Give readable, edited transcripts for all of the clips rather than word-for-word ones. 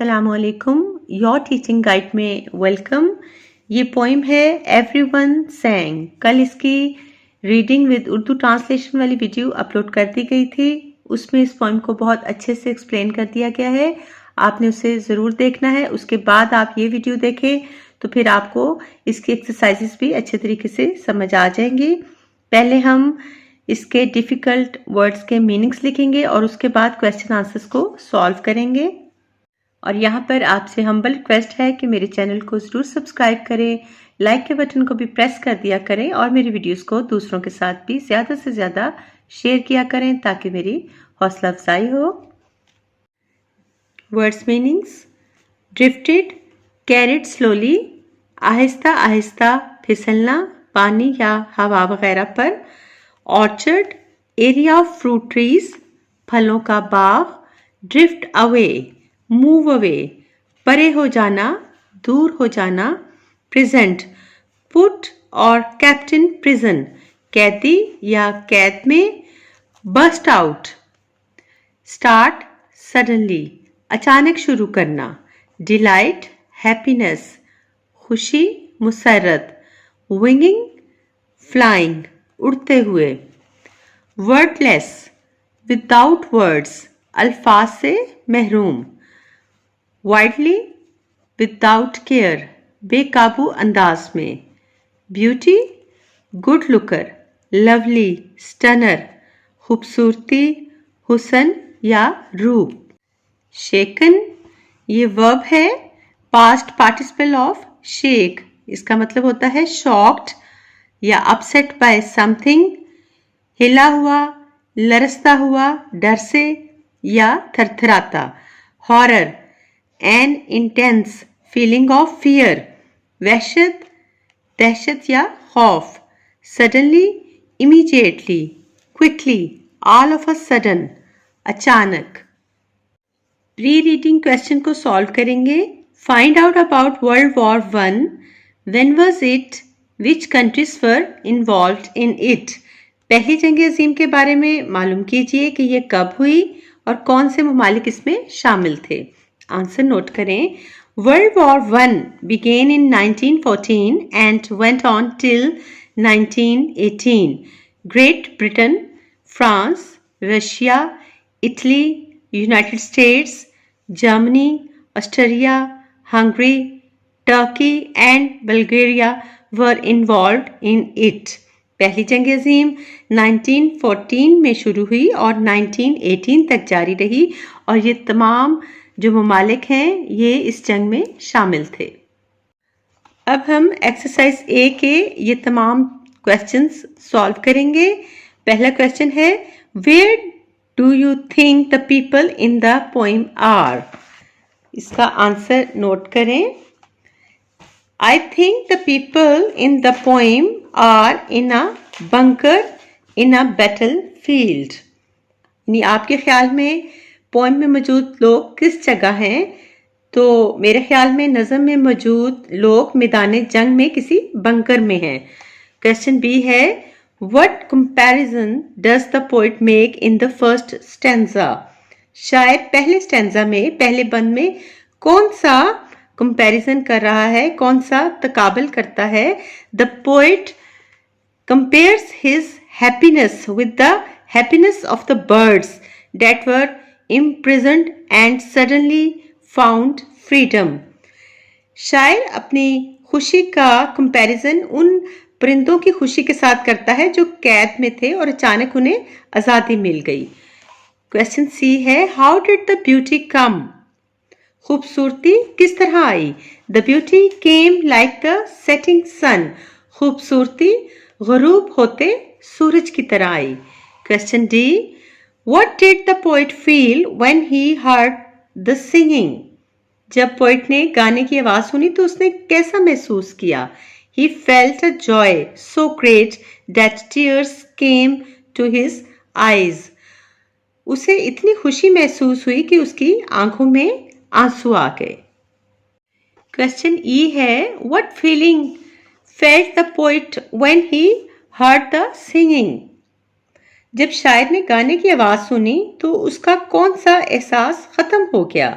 अस्सलामुअलैकुम। Your teaching guide में welcome. ये पोइम है एवरीवन सैंग। कल इसकी रीडिंग विद उर्दू ट्रांसलेशन वाली वीडियो अपलोड कर दी गई थी। उसमें इस पोइम को बहुत अच्छे से एक्सप्लेन कर दिया गया है। आपने उसे ज़रूर देखना है। उसके बाद आप ये वीडियो देखें तो फिर आपको इसकी एक्सरसाइजेस भी अच्छे तरीके से समझ आ जाएंगी। पहले हम इसके डिफ़िकल्ट वर्ड्स के मीनिंग्स लिखेंगे और उसके बाद क्वेश्चन आंसर्स को सॉल्व करेंगे। और यहाँ पर आपसे हम्बल रिक्वेस्ट है कि मेरे चैनल को ज़रूर सब्सक्राइब करें, लाइक के बटन को भी प्रेस कर दिया करें और मेरी वीडियोस को दूसरों के साथ भी ज़्यादा से ज़्यादा शेयर किया करें ताकि मेरी हौसला अफजाई हो। Words meanings: drifted, carried slowly, Aahista Aahista फिसलना पानी या हवा वगैरह पर। Orchard, area of fruit trees, फलों का बाग। ड्रिफ्ट अवे, मूव अवे, परे हो जाना, दूर हो जाना। प्रेजेंट, पुट और कैप्टन प्रिजन, कैदी या कैद में। बस्ट आउट, स्टार्ट सडनली, अचानक शुरू करना। डिलाइट, हैप्पीनेस, खुशी, मुसर्रत। विंगिंग, फ्लाइंग, उड़ते हुए। वर्डलेस, विदाउट वर्ड्स, अल्फाज से महरूम। वाइडली, विदाउट केयर, बेकाबू अंदाज में। Beauty, good looker, lovely, stunner, खूबसूरती, हुसन या रूप। शेकन, ये वर्ब है, पास्ट पार्टिसिपल ऑफ शेक। इसका मतलब होता है शॉक्ड या अपसेट बाय समथिंग। हिला हुआ, लरसता हुआ, डर से या थरथराता। Horror, an intense feeling of fear. वहशत, दहशत या खौफ। Suddenly, immediately, quickly, all of a sudden, अचानक। प्री रीडिंग क्वेश्चन को सॉल्व करेंगे। Find out about world war one. When was it? Which countries were involved in it? पहली जंग अजीम के बारे में मालूम कीजिए कि यह कब हुई और कौन से ममालिक इसमें शामिल थे। आंसर नोट करें। World war one began in 1914 and went on till 1918. Great Britain, France, Russia, Italy, United States, Germany, Austria, Hungary, Turkey and Bulgaria were involved in it. पहली जंग अजीम 1914 में शुरू हुई और 1918 तक जारी रही और ये तमाम जो ममालिक हैं ये इस जंग में शामिल थे। अब हम एक्सरसाइज ए के ये तमाम क्वेश्चंस सॉल्व करेंगे। पहला क्वेश्चन है, where do you think the people in the poem are? इसका आंसर नोट करें। I think the people in the poem are in a bunker in a battlefield. यानी आपके ख्याल में पोइम में मौजूद लोग किस जगह हैं? तो मेरे ख्याल में नज़म में मौजूद लोग मैदान जंग में किसी बंकर में हैं। क्वेश्चन बी है, What comparison does the poet make in the first stanza? शायर पहले स्टैंजा में, पहले बंद में कौन सा कंपैरिजन कर रहा है, कौन सा तकाबल करता है? The poet compares his happiness with the happiness of the birds that were imprisoned and suddenly found freedom. शायर अपनी खुशी का कंपैरिजन उन परिंदों की खुशी के साथ करता है जो कैद में थे और अचानक उन्हें आज़ादी मिल गई। क्वेश्चन सी है, how did the beauty come? खूबसूरती किस तरह आई? The beauty came like the setting sun. खूबसूरती गुरूब होते सूरज की तरह आई। Question D, what did the poet feel when he heard the singing? जब पोएट ने गाने की आवाज सुनी तो उसने कैसा महसूस किया? He felt a joy so great that tears came to his eyes. उसे इतनी खुशी महसूस हुई कि उसकी आंखों में आंसू आ गए। क्वेश्चन ई है, what feeling felt the poet when he heard the singing? जब शायर ने गाने की आवाज सुनी तो उसका कौन सा एहसास खत्म हो गया?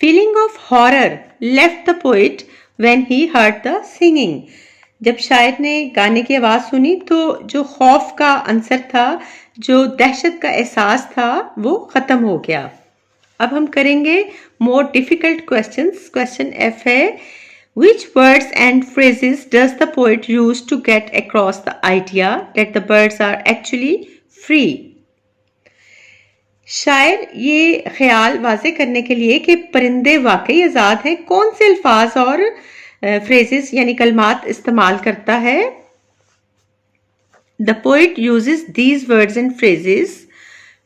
Feeling of horror left the poet when he heard the singing. जब शायर ने गाने की आवाज सुनी तो जो खौफ का अंसर था, जो दहशत का एहसास था, वो खत्म हो गया. अब हम करेंगे more difficult questions. Question F है, which words and phrases does the poet use to get across the idea that the birds are actually free? शायर ये ख्याल वाजे करने के लिए कि परिंदे वाकई आज़ाद हैं, कौन से अल्फाज और फ्रेजेस यानी कलमात इस्तेमाल करता है? The poet uses these words and phrases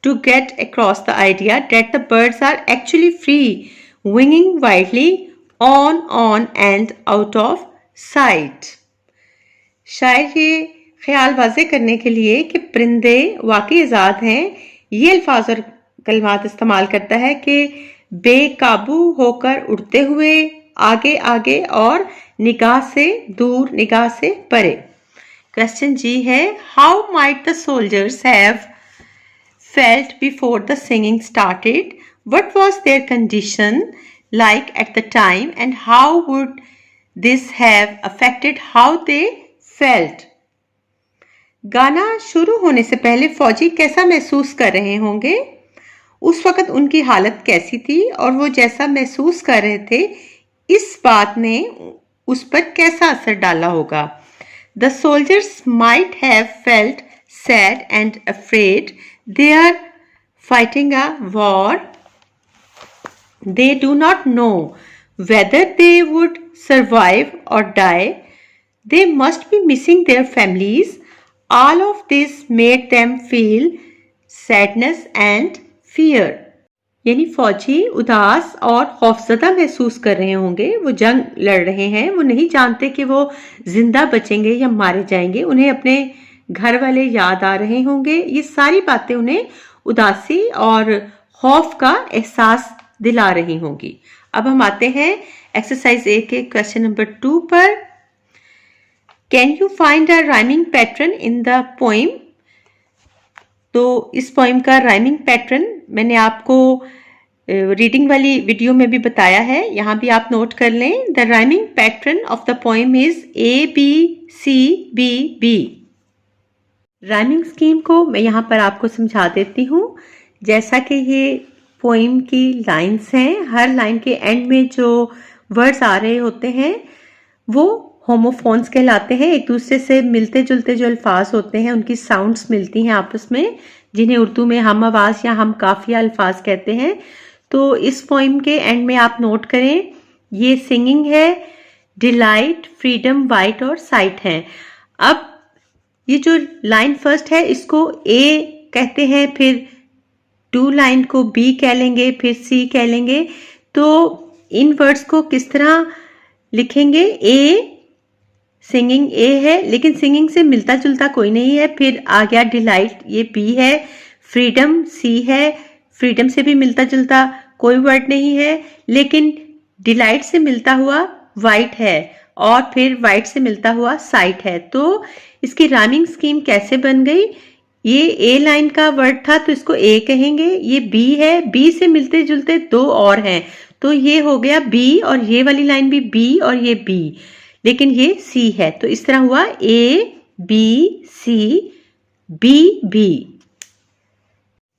to get across the idea that the birds are actually free, winging wildly on and out of sight. शायर ये ख्याल वाजे करने के लिए कि परिंदे वाकई आज़ाद हैं, ये अल्फाज और कलमात इस्तेमाल करता है कि बेकाबू होकर उड़ते हुए आगे आगे और निगाह से दूर, निगाह से परे. क्वेश्चन जी है, how might the soldiers have felt before the singing started? What was their condition like at the time, and how would this have affected how they felt? गाना शुरू होने से पहले फौजी कैसा महसूस कर रहे होंगे, उस वक्त उनकी हालत कैसी थी और वो जैसा महसूस कर रहे थे इस बात ने उस पर कैसा असर डाला होगा. The soldiers might have felt sad and afraid. They are fighting a war. They do not know whether they would survive or die. They must be missing their families. All of this made them feel sadness and fear. यानी फौजी उदास और खौफजदा महसूस कर रहे होंगे. वो जंग लड़ रहे हैं, वो नहीं जानते कि वो जिंदा बचेंगे या मारे जाएंगे. उन्हें अपने घर वाले याद आ रहे होंगे. ये सारी बातें उन्हें उदासी और खौफ का एहसास दिला रही होंगी. अब हम आते हैं एक्सरसाइज ए के क्वेश्चन नंबर 2 पर. Can you find a rhyming pattern in the poem? तो इस पोइम का राइमिंग पैटर्न मैंने आपको रीडिंग वाली वीडियो में भी बताया है, यहाँ भी आप नोट कर लें. The rhyming pattern of the poem is ABCBB. Rhyming scheme को मैं यहाँ पर आपको समझा देती हूँ. जैसा कि ये पोइम की लाइंस हैं, हर लाइन के एंड में जो वर्ड्स आ रहे होते हैं वो होमोफोन्स कहलाते हैं. एक दूसरे से मिलते जुलते जो अल्फाज होते हैं उनकी साउंड्स मिलती हैं आपस में, जिन्हें उर्दू में हम आवाज़ या हम काफिया अल्फाज कहते हैं. तो इस पोइम के एंड में आप नोट करें, ये सिंगिंग है, डिलाइट, फ्रीडम, वाइट और साइट हैं. अब ये जो लाइन फर्स्ट है इसको A कहते हैं, फिर 2 लाइन को B कह लेंगे, फिर C कह लेंगे. तो इन वर्ड्स को किस तरह लिखेंगे? A सिंगिंग A है, लेकिन सिंगिंग से मिलता जुलता कोई नहीं है. फिर आ गया डिलाइट, ये B है. फ्रीडम C है, फ्रीडम से भी मिलता जुलता कोई वर्ड नहीं है, लेकिन डिलाइट से मिलता हुआ वाइट है और फिर वाइट से मिलता हुआ साइट है. तो इसकी राइमिंग स्कीम कैसे बन गई? ये A लाइन का वर्ड था तो इसको A कहेंगे. ये B है, B से मिलते जुलते 2 और हैं तो ये हो गया B, और ये वाली लाइन भी B और ये B, लेकिन ये C है. तो इस तरह हुआ A B C B B.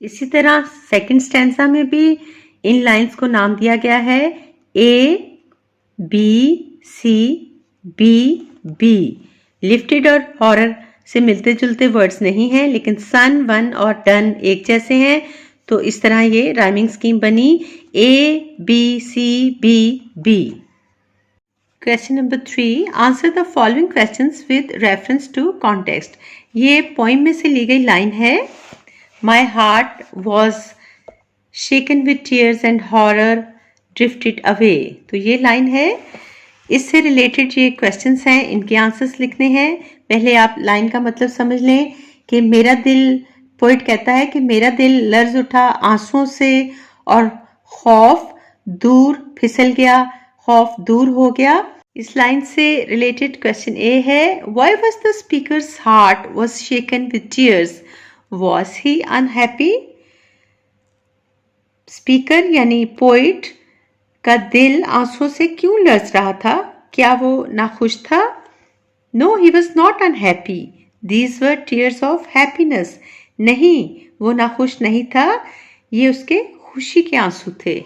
इसी तरह सेकंड स्टैंजा में भी इन लाइंस को नाम दिया गया है A B C B B. Lifted और हॉरर से मिलते जुलते वर्ड्स नहीं हैं, लेकिन सन, वन और डन एक जैसे हैं. तो इस तरह ये राइमिंग स्कीम बनी A B C B B. Question number 3, answer the following questions with reference to context. ये पोइम में से ली गई लाइन है. My heart was shaken with tears and horror drifted away. तो ये लाइन है, इससे रिलेटेड ये क्वेश्चंस हैं, इनके आंसर्स लिखने हैं. पहले आप लाइन का मतलब समझ लें कि मेरा दिल, पोइट कहता है कि मेरा दिल लर्ज उठा आंसुओं से और खौफ दूर फिसल गया, खौफ दूर हो गया. इस लाइन से रिलेटेड क्वेश्चन ए है, why was the speakers heart was shaken with tears, was he unhappy? Speaker यानी पोइट का दिल आंसुओं से क्यों लरस रहा था? क्या वो नाखुश था? No, he was not unhappy, these were tears of happiness. नहीं, वो नाखुश नहीं था, ये उसके खुशी के आंसू थे।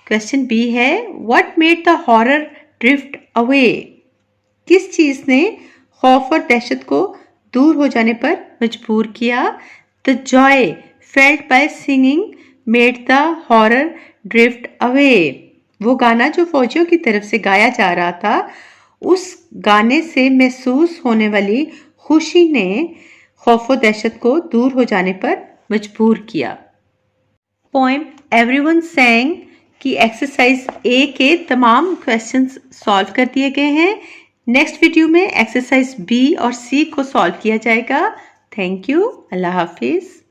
क्वेश्चन बी है, what made the horror drift away? किस चीज ने खौफ और दहशत को दूर हो जाने पर मजबूर किया? The Joy felt by singing made the horror drift away. वो गाना जो फौजियों की तरफ से गाया जा रहा था, उस गाने से महसूस होने वाली खुशी ने खौफ और दहशत को दूर हो जाने पर मजबूर किया। पोएम एवरीवन सैंग की एक्सरसाइज ए के तमाम क्वेश्चंस सॉल्व कर दिए गए हैं। नेक्स्ट वीडियो में एक्सरसाइज बी और सी को सॉल्व किया जाएगा। Thank you. Allah Hafiz.